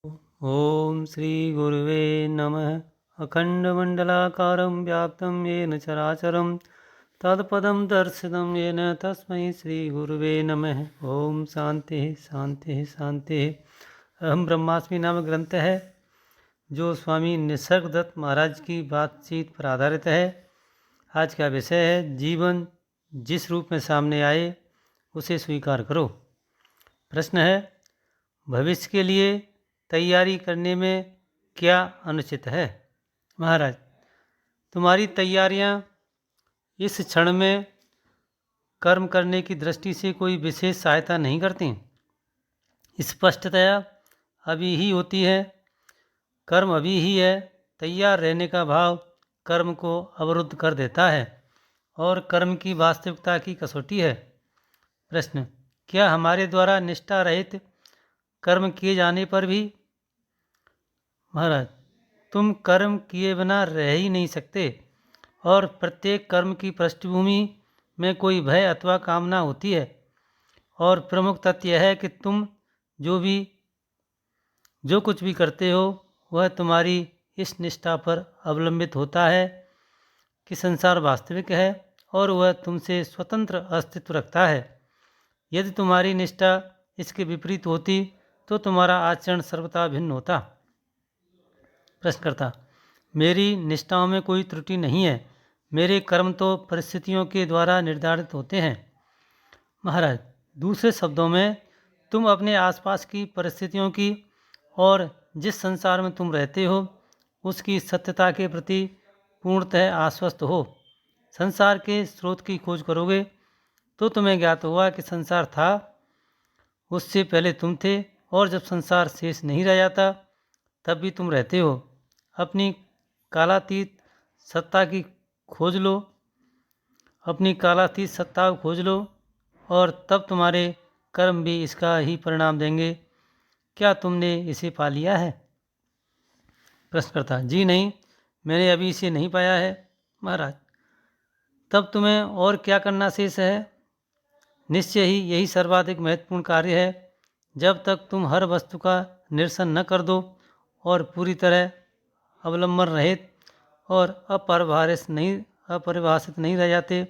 ॐ श्रीगुरुवे नमः। अखण्डमण्डलाकारं व्याप्तं येन चराचरं तत्पदं दर्शितं येन तस्मै श्रीगुरुवे नमः। ओम शांति शांति शांति। अहम ब्रह्मास्मि नामक ग्रंथ है जो स्वामी निसर्गदत्त महाराज की बातचीत पर आधारित है। आज का विषय है जीवन जिस रूप में सामने आए उसे स्वीकार करो। प्रश्न है, भविष्य के लिए तैयारी करने में क्या अनुचित है? महाराज, तुम्हारी तैयारियां इस क्षण में कर्म करने की दृष्टि से कोई विशेष सहायता नहीं करती। स्पष्टतया अभी ही होती है, कर्म अभी ही है। तैयार रहने का भाव कर्म को अवरुद्ध कर देता है और कर्म की वास्तविकता की कसौटी है। प्रश्न, क्या हमारे द्वारा निष्ठा रहित कर्म किए जाने पर भी? महाराज, तुम कर्म किए बिना रह ही नहीं सकते और प्रत्येक कर्म की पृष्ठभूमि में कोई भय अथवा कामना होती है। और प्रमुख तथ्य यह है कि तुम जो कुछ भी करते हो वह तुम्हारी इस निष्ठा पर अवलंबित होता है कि संसार वास्तविक है और वह तुमसे स्वतंत्र अस्तित्व रखता है। यदि तुम्हारी निष्ठा इसके विपरीत होती तो तुम्हारा आचरण सर्वथा भिन्न होता। प्रश्नकर्ता, मेरी निष्ठाओं में कोई त्रुटि नहीं है। मेरे कर्म तो परिस्थितियों के द्वारा निर्धारित होते हैं। महाराज, दूसरे शब्दों में तुम अपने आसपास की परिस्थितियों की और जिस संसार में तुम रहते हो उसकी सत्यता के प्रति पूर्णतः आश्वस्त हो। संसार के स्रोत की खोज करोगे तो तुम्हें ज्ञात होगा कि संसार था, उससे पहले तुम थे, और जब संसार शेष नहीं रह जाता तब भी तुम रहते हो। अपनी कालातीत सत्ता की खोज लो, अपनी कालातीत सत्ता को खोज लो और तब तुम्हारे कर्म भी इसका ही परिणाम देंगे। क्या तुमने इसे पा लिया है? प्रश्नकर्ता, जी नहीं, मैंने अभी इसे नहीं पाया है। महाराज, तब तुम्हें और क्या करना शेष है? निश्चय ही यही सर्वाधिक महत्वपूर्ण कार्य है। जब तक तुम हर वस्तु का निरसन न कर दो और पूरी तरह अवलंबन रहित और अपरिभाषित नहीं रह जाते,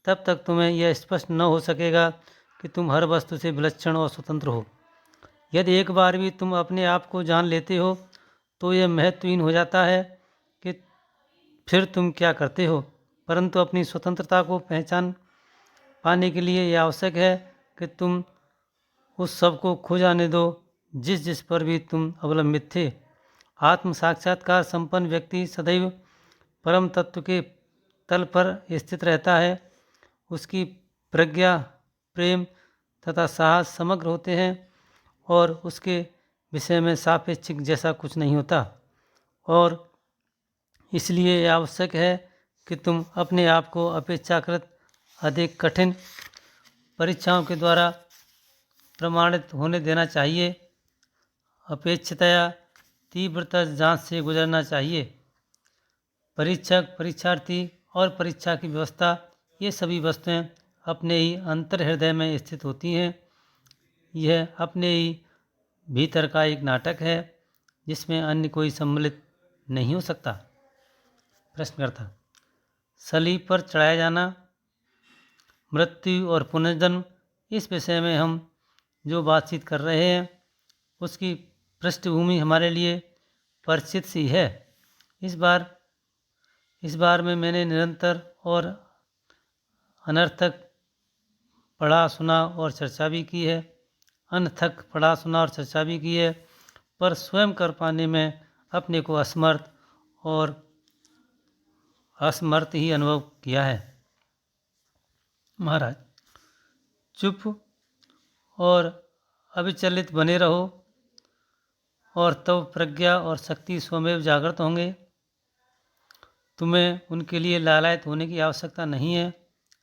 तब तक तुम्हें यह स्पष्ट न हो सकेगा कि तुम हर वस्तु से विलक्षण और स्वतंत्र हो। यदि एक बार भी तुम अपने आप को जान लेते हो तो यह महत्वहीन हो जाता है कि फिर तुम क्या करते हो। परंतु अपनी स्वतंत्रता को पहचान पाने के लिए यह आवश्यक है कि तुम उस सब को खो जाने दो जिस पर भी तुम अवलंबित थे। आत्म साक्षात्कार संपन्न व्यक्ति सदैव परम तत्व के तल पर स्थित रहता है। उसकी प्रज्ञा, प्रेम तथा साहस समग्र होते हैं और उसके विषय में सापेक्षिक जैसा कुछ नहीं होता। और इसलिए यह आवश्यक है कि तुम अपने आप को अपेक्षाकृत अधिक कठिन परीक्षाओं के द्वारा प्रमाणित होने देना चाहिए। अपेक्षितया तीव्रता जांच से गुजरना चाहिए। परीक्षक, परीक्षार्थी और परीक्षा की व्यवस्था, ये सभी वस्तुएं अपने ही अंतर हृदय में स्थित होती हैं। यह अपने ही भीतर का एक नाटक है जिसमें अन्य कोई सम्मिलित नहीं हो सकता। प्रश्नकर्ता, सलीब पर चढ़ाया जाना, मृत्यु और पुनर्जन्म, इस विषय में हम जो बातचीत कर रहे हैं उसकी पृष्ठभूमि हमारे लिए परिचित सी है। इस बार में मैंने निरंतर और अनर्थक पढ़ा सुना और चर्चा भी की है। अनर्थक पढ़ा सुना और चर्चा भी की है, पर स्वयं कर पाने में अपने को असमर्थ ही अनुभव किया है। महाराज, चुप और अविचलित बने रहो और तब प्रज्ञा और शक्ति स्वमेव जागृत होंगे। तुम्हें उनके लिए लालायित होने की आवश्यकता नहीं है।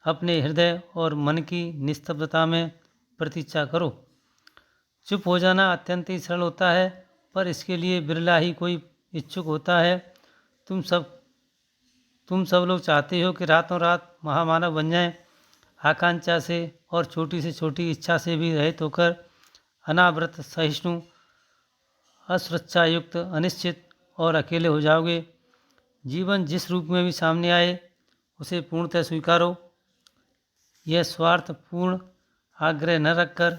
अपने हृदय और मन की निस्तब्धता में प्रतीक्षा करो। चुप हो जाना अत्यंत ही सरल होता है, पर इसके लिए बिरला ही कोई इच्छुक होता है। तुम सब लोग चाहते हो कि रातों रात महामानव बन जाएं। आकांक्षा से और छोटी से छोटी इच्छा से भी रहित होकर अनावृत, सहिष्णु, असुरक्षा युक्त, अनिश्चित और अकेले हो जाओगे। जीवन जिस रूप में भी सामने आए उसे पूर्णतः स्वीकारो। यह स्वार्थपूर्ण आग्रह न रखकर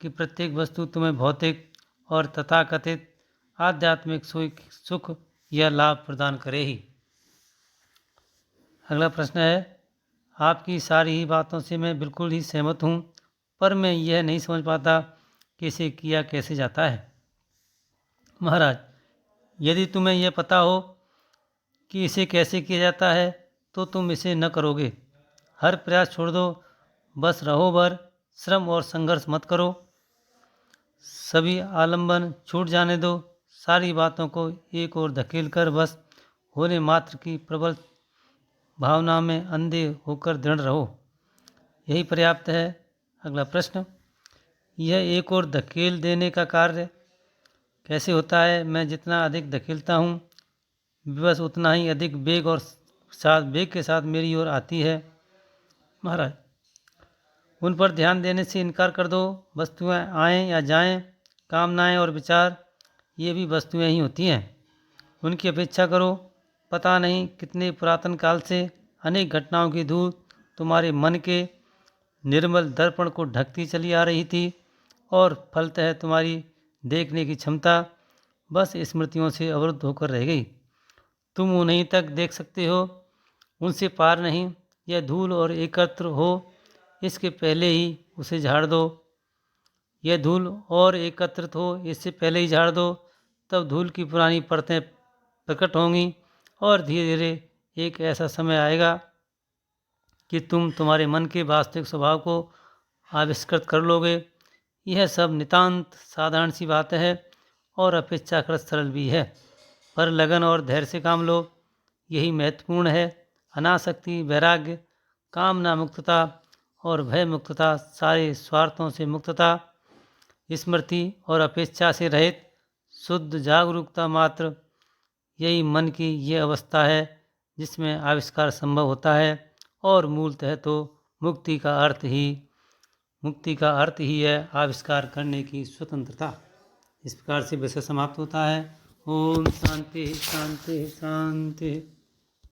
कि प्रत्येक वस्तु तुम्हें भौतिक और तथाकथित आध्यात्मिक सुख या लाभ प्रदान करे ही। अगला प्रश्न है, आपकी सारी ही बातों से मैं बिल्कुल ही सहमत हूँ, पर मैं यह नहीं समझ पाता कि इसे किया कैसे जाता है। महाराज, यदि तुम्हें यह पता हो कि इसे कैसे किया जाता है तो तुम इसे न करोगे। हर प्रयास छोड़ दो, बस रहो भर, श्रम और संघर्ष मत करो। सभी आलंबन छूट जाने दो, सारी बातों को एक ओर धकेल कर बस होने मात्र की प्रबल भावना में अंधे होकर दृढ़ रहो, यही पर्याप्त है। अगला प्रश्न, यह एक ओर धकेल देने का कार्य कैसे होता है? मैं जितना अधिक धकेलता हूँ बस उतना ही अधिक वेग के साथ मेरी ओर आती है। महाराज, उन पर ध्यान देने से इनकार कर दो। वस्तुएं आएं या जाएं, कामनाएं और विचार, ये भी वस्तुएं ही होती हैं। उनकी अपेक्षा करो। पता नहीं कितने पुरातन काल से अनेक घटनाओं की धूल तुम्हारे मन के निर्मल दर्पण को ढकती चली आ रही थी और फलतः तुम्हारी देखने की क्षमता बस स्मृतियों से अवरुद्ध होकर रह गई। तुम उन्हीं तक देख सकते हो, उनसे पार नहीं। यह धूल और एकत्र हो इसके पहले ही उसे झाड़ दो। यह धूल और एकत्रित हो इससे पहले ही झाड़ दो, तब धूल की पुरानी परतें प्रकट होंगी और धीरे धीरे एक ऐसा समय आएगा कि तुम तुम्हारे मन के वास्तविक स्वभाव को आविष्कृत कर लोगे। यह सब नितांत साधारण सी बात है और अपेक्षाकृत सरल भी है, पर लगन और धैर्य से काम लो, यही महत्वपूर्ण है। अनासक्ति, वैराग्य, कामना मुक्तता और भय मुक्तता, सारे स्वार्थों से मुक्तता, स्मृति और अपेक्षा से रहित शुद्ध जागरूकता मात्र, यही मन की यह अवस्था है जिसमें आविष्कार संभव होता है। और मूलतः तो मुक्ति का अर्थ ही है आविष्कार करने की स्वतंत्रता। इस प्रकार से विषय समाप्त होता है। ओम शांति शांति शांति।